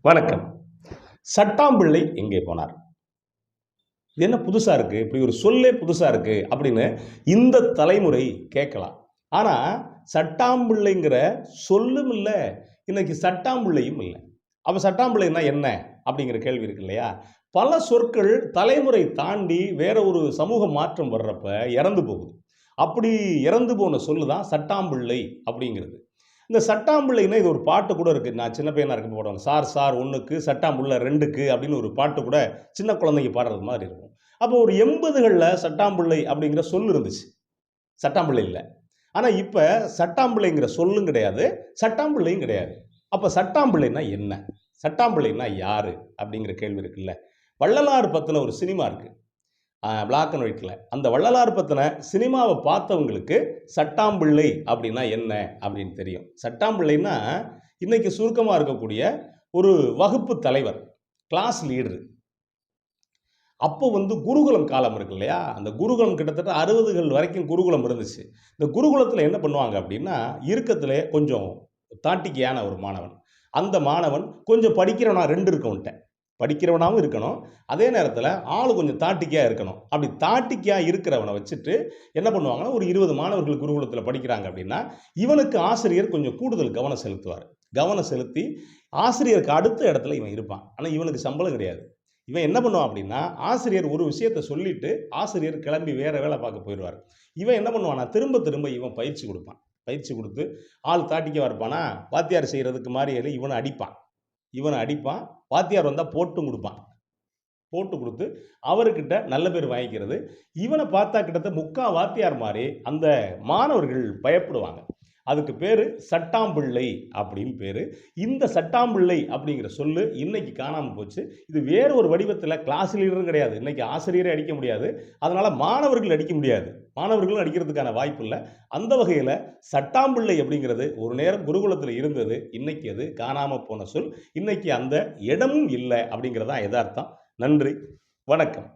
வணக்கம். சட்டாம்பிள்ளை எங்கே போனார்? இது என்ன புதுசா இருக்கு? இப்படி ஒரு சொல்லே புதுசா இருக்கு அப்படின்னு இந்த தலைமுறை கேட்கலாம். ஆனா, சட்டாம்பிள்ளைங்கிற சொல்லும் இல்ல, இன்னைக்கு சட்டாம்பிள்ளையும் இல்ல. அப்ப சட்டாம்பிள்ளைன்னா என்ன? அப்படிங்கிற கேள்வி இருக்கு இல்லையா? பல சொற்கள் தலைமுறை தாண்டி வேற ஒரு சமூக மாற்றம் வர்றப்ப இறந்து போகுது. அப்படி இறந்து போன சொல்லு தான் சட்டாம்பிள்ளை அப்படிங்கிறது. இந்த சட்டாம்பிள்ளைன்னா இது ஒரு பாட்டு கூட இருக்கு. நான் சின்ன பையனா இருக்கப்ப பாடுவாங்க. சார் சார் 1க்கு சட்டாம்புள்ள 2க்கு அப்படின்னு ஒரு பாட்டு கூட சின்ன குழந்தைங்க பாடுறது மாரி இருக்கும். அப்போ ஒரு 80கள்ல சட்டாம்பிள்ளை அப்படிங்கிற சொல் இருந்துச்சு. சட்டாம்பிள்ளை இல்ல. ஆனா இப்ப சட்டாம்பிள்ளைங்கிற சொல்லும் கிடையாது. சட்டாம்பிள்ளையும் கிடையாது. அப்ப சட்டாம்பிள்ளைன்னா என்ன? சட்டாம்பிள்ளைன்னா யாரு? அப்படிங்கிற கேள்வி இருக்குல்ல. வள்ளலார் பத்தின ஒரு சினிமா இருக்கு. பிளாக் அண்ட் ஒயிட்ல. அந்த வள்ளலார் பத்தின சினிமாவ பார்த்தவங்களுக்கு சட்டாம்பிள்ளை அப்படின்னா என்ன அப்படின்னு தெரியும். சட்டாம்பிள்ளைன்னா இன்னைக்கு சுருக்கமா இருக்கக்கூடிய ஒரு வகுப்பு தலைவர், கிளாஸ் லீடர். அப்போ வந்து குருகுலம் காலம் இருக்கு இல்லையா? அந்த குருகுலம் கிட்டத்தட்ட 60கள் வரைக்கும் குருகுலம் இருந்துச்சு. இந்த குருகுலத்தில என்ன பண்ணுவாங்க அப்படின்னா, இருக்கத்திலே கொஞ்சம் தாட்டிக்கையான ஒரு மாணவன். அந்த மாணவன் கொஞ்சம் படிக்கிறவனா 2 இருக்கும் அவன்ட்ட. படிக்கிறவனாவும் இருக்கணும். அதே நேரத்தில ஆளு கொஞ்சம் தாட்டிக்கையா இருக்கணும். அப்படி தாட்டிக்கையா இருக்கிறவன வச்சுட்டு என்ன பண்ணுவாங்கன்னா, ஒரு 20 மாணவர்கள் குருகுலத்தில படிக்கிறாங்க அப்படின்னா, இவனுக்கு ஆசிரியர் கொஞ்சம் கூடுதல் கவனம் செலுத்துவாரு. கவனம் செலுத்தி ஆசிரியருக்கு அடுத்த இடத்துல இவன் இருப்பான். ஆனா இவனுக்கு சம்பளம் கிடையாது. இவன் என்ன பண்ணுவான் அப்படின்னா, ஆசிரியர் ஒரு விஷயத்த சொல்லிட்டு, ஆசிரியர் கிளம்பி வேற வேலை பார்க்க போயிருவாரு. இவன் என்ன பண்ணுவான்னா, திரும்ப திரும்ப இவன் பயிற்சி குடுப்பான். பயிற்சி குடுத்து, ஆள் தாட்டிக்கவா இருப்பானா, வாத்தியார் செய்றதுக்கு மாரி இவன அடிப்பான். இவன அடிப்பான். வாத்தியார் வந்தா போட்டும் குடுப்பான். போட்டு குடுத்து, அவருகிட்ட நல்ல பேர் வாங்கிக்கிறது. இவன பார்த்தா கிட்டத்தட்ட வாத்தியார் மாரி அந்த மாணவர்கள் பயப்படுவாங்க. அதுக்கு பேரு சட்டாம்பிள்ளை அப்படின்னு பேரு. இந்த சட்டாம்பிள்ளை அப்படிங்கிற சொல்லு இன்னைக்கு காணாம போச்சு. இது வேற ஒரு வடிவத்தில கிளாஸ் லீடரும் கிடையாது. இன்னைக்கு ஆசிரியரே அடிக்க முடியாது. அதனால மாணவர்கள் அடிக்க முடியாது. மாணவர்களும் அடிக்கிறதுக்கான வாய்ப்பு இல்ல. அந்த வகையில சட்டாம்பிள்ளை அப்படிங்கிறது ஒரு நேரம் குருகுலத்தில இருந்தது. இன்னைக்கு அது காணாம போன சொல். இன்னைக்கு அந்த இடமும் இல்ல அப்படிங்கிறது தான் எதார்த்தம். நன்றி. வணக்கம்.